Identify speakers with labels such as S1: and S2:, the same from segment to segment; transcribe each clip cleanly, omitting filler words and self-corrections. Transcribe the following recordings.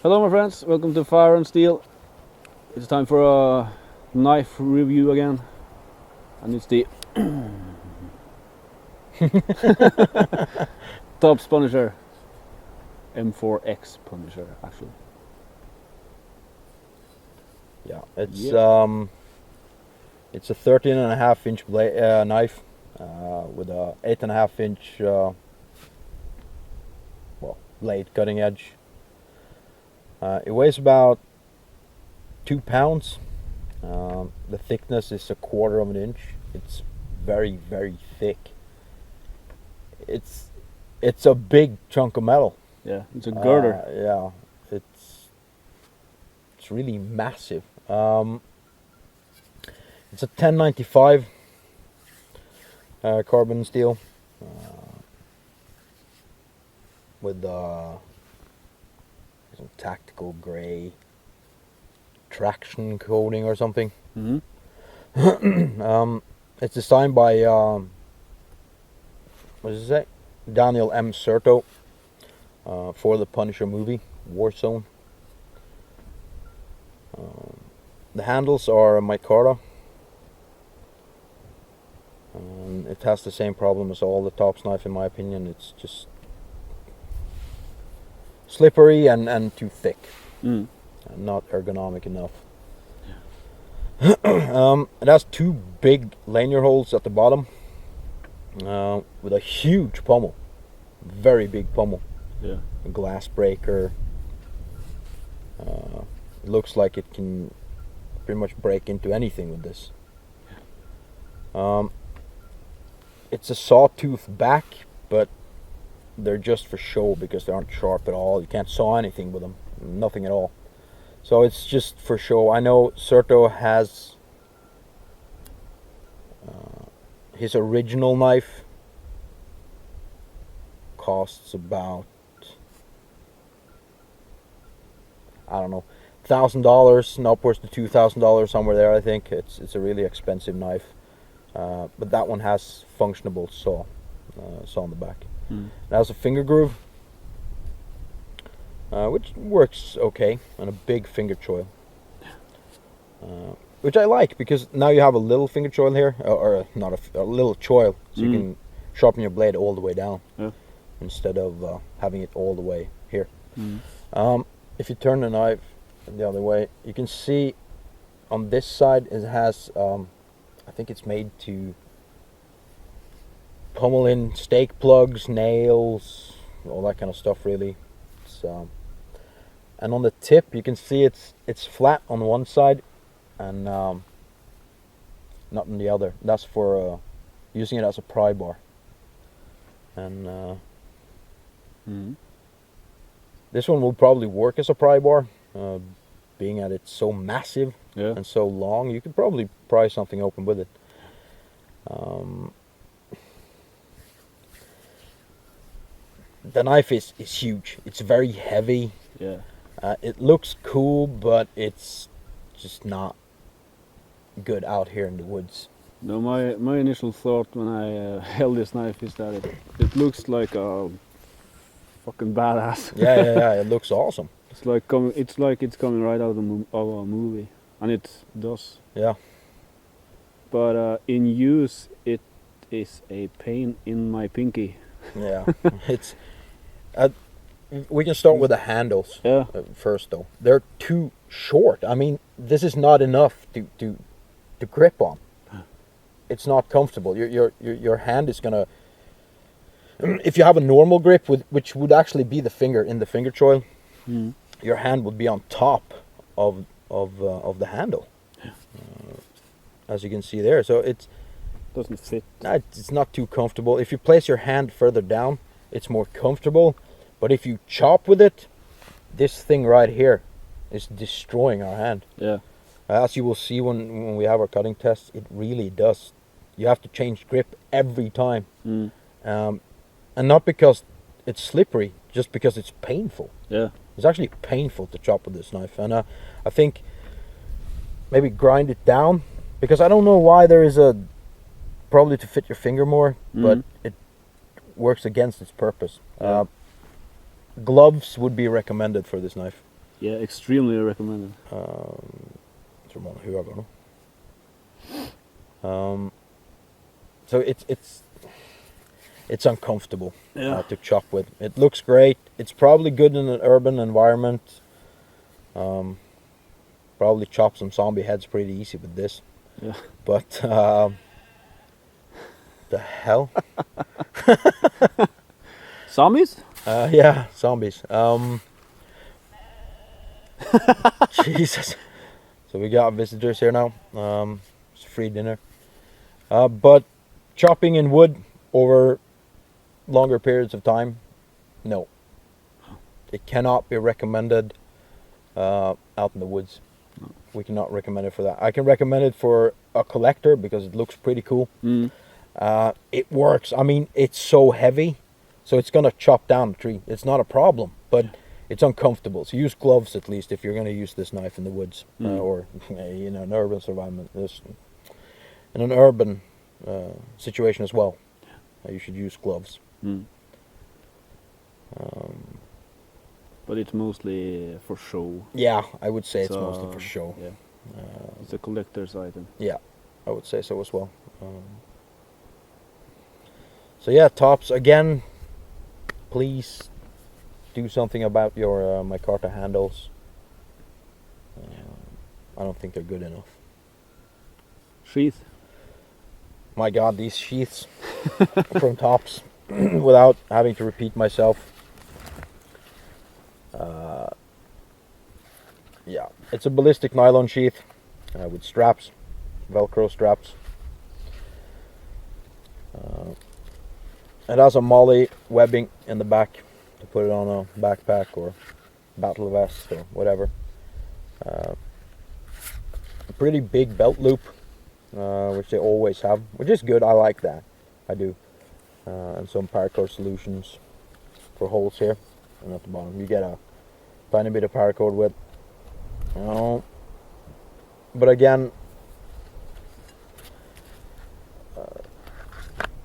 S1: Hello my friends, welcome to Fire and Steel. It's time for a knife review again. And it's the Tops Punisher. M4X Punisher actually.
S2: Yeah, it's a 13.5 inch blade, knife with a 8.5 inch blade cutting edge. It weighs about 2 pounds. The thickness is 1/4 of an inch. It's very, very thick. It's a big chunk of metal.
S1: Yeah, it's a girder.
S2: Yeah, it's really massive. It's a 1095 carbon steel with some tactical gray traction coating or something. It's designed by what does it say? Daniel M. Certo for the Punisher movie Warzone. The handles are micarta. It has the same problem as all the Tops knife in my opinion. It's just slippery and too thick. Not ergonomic enough. It has 2 big lanyard holes at the bottom with a huge pommel. Very big pommel.
S1: Yeah.
S2: A glass breaker. It looks like it can pretty much break into anything with this. It's a sawtooth back, but they're just for show because they aren't sharp at all. You can't saw anything with them, nothing at all. So it's just for show. I know Certo has his original knife costs about, I don't know, $1,000 and upwards to $2,000, somewhere there. I think it's a really expensive knife, but that one has functionable saw on the back. It has a finger groove, which works okay, and a big finger choil, which I like because now you have a little finger choil here, or not a little choil, so you can sharpen your blade all the way down instead of having it all the way here. If you turn the knife the other way, you can see on this side it has, I think it's made to pummel in stake plugs, nails, all that kind of stuff really. And on the tip you can see it's flat on one side and not on the other. That's for using it as a pry bar. And this one will probably work as a pry bar, being that it's so massive and so long. You could probably pry something open with it. The knife is huge. It's very heavy.
S1: Yeah.
S2: It looks cool, but it's just not good out here in the woods.
S1: No, my initial thought when I held this knife is that it looks like a fucking badass.
S2: Yeah. It looks awesome.
S1: It's like it's coming right out of a movie, and it does.
S2: Yeah.
S1: But in use, it is a pain in my pinky.
S2: Yeah. It's. We can start with the handles first, though. They're too short. I mean, this is not enough to grip on. It's not comfortable. Your hand is gonna. If you have a normal grip, which would actually be the finger in the finger choil, your hand would be on top of the handle, as you can see there. So it
S1: doesn't fit.
S2: It's not too comfortable. If you place your hand further down, it's more comfortable. But if you chop with it, this thing right here is destroying our hand.
S1: Yeah.
S2: As you will see when we have our cutting tests, it really does. You have to change grip every time. And not because it's slippery, just because it's painful.
S1: Yeah.
S2: It's actually painful to chop with this knife. And I think maybe grind it down, because I don't know why there is probably to fit your finger more, but it works against its purpose. Gloves would be recommended for this knife.
S1: Yeah, extremely recommended.
S2: Så många högar då. So it's uncomfortable to chop with. It looks great. It's probably good in an urban environment. Probably chop some zombie heads pretty easy with this.
S1: Yeah.
S2: But the hell?
S1: Zombies?
S2: Yeah, zombies. Jesus. So we got visitors here now. It's free dinner. But chopping in wood over longer periods of time, no. It cannot be recommended out in the woods. No. We cannot recommend it for that. I can recommend it for a collector because it looks pretty cool. It works. I mean, it's so heavy, so it's gonna chop down the tree. It's not a problem, but it's uncomfortable. So use gloves at least if you're gonna use this knife in the woods or an urban environment. In an urban situation as well, you should use gloves.
S1: But it's mostly for show.
S2: Yeah, I would say it's mostly for show.
S1: Yeah. It's a collector's item.
S2: Yeah, I would say so as well. So yeah, tops again. Please do something about your micarta handles. I don't think they're good enough.
S1: Sheath.
S2: My God, these sheaths from Tops, without having to repeat myself. Yeah, it's a ballistic nylon sheath with straps, Velcro straps. It has a molly webbing in the back to put it on a backpack or battle vest or whatever. A pretty big belt loop, which they always have, which is good. I like that. I do. And some paracord solutions for holes here and at the bottom. You get a tiny bit of paracord width. But again,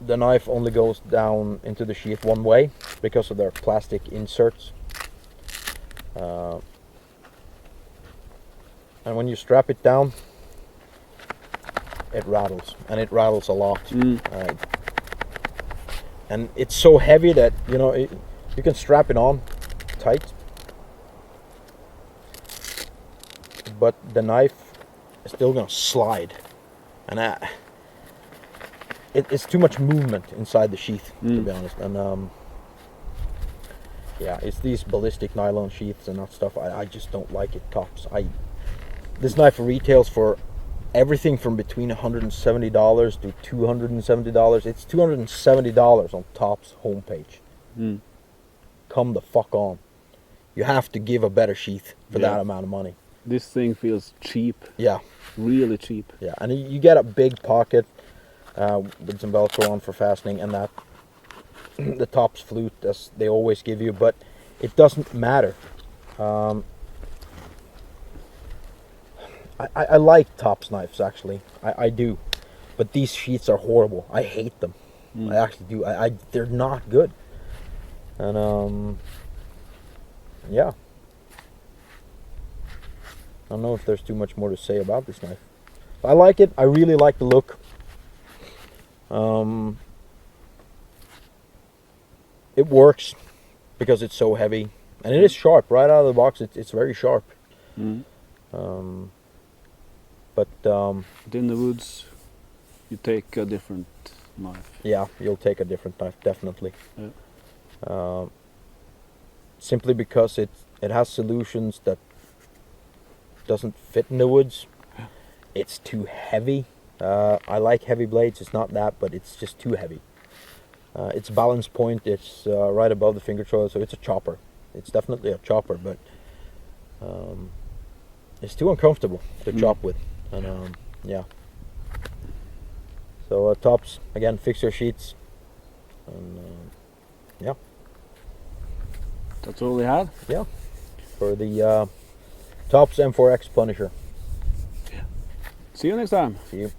S2: the knife only goes down into the sheath one way because of their plastic inserts. And when you strap it down, it rattles, and it rattles a lot. And it's so heavy that you can strap it on tight, but the knife is still gonna slide, and it's too much movement inside the sheath, to be honest. And yeah, it's these ballistic nylon sheaths and that stuff. I just don't like it. Tops. This knife retails for everything from between $170 to $270. It's $270 on Tops homepage. Come the fuck on. You have to give a better sheath for that amount of money.
S1: This thing feels cheap.
S2: Yeah.
S1: Really cheap.
S2: Yeah, and you get a big pocket with some Velcro on for fastening, and that the Tops flute as they always give you, but it doesn't matter. I like Tops knives, actually. I do. But these sheaths are horrible. I hate them. I actually do. They're not good. And yeah. I don't know if there's too much more to say about this knife. I like it. I really like the look. It works because it's so heavy. And it is sharp. Right out of the box, it's very sharp. But
S1: in the woods, you take a different knife.
S2: Yeah, you'll take a different knife, definitely.
S1: Yeah.
S2: Simply because it has solutions that doesn't fit in the woods. It's too heavy. I like heavy blades. It's not that, but it's just too heavy. Its balance point, it's right above the finger choil, so it's a chopper. It's definitely a chopper, but it's too uncomfortable to chop with. And yeah. So Tops, again, fix your sheets. And yeah.
S1: That's all we had?
S2: Yeah. For the Tops M4X Punisher.
S1: Yeah. See you next time.
S2: See you.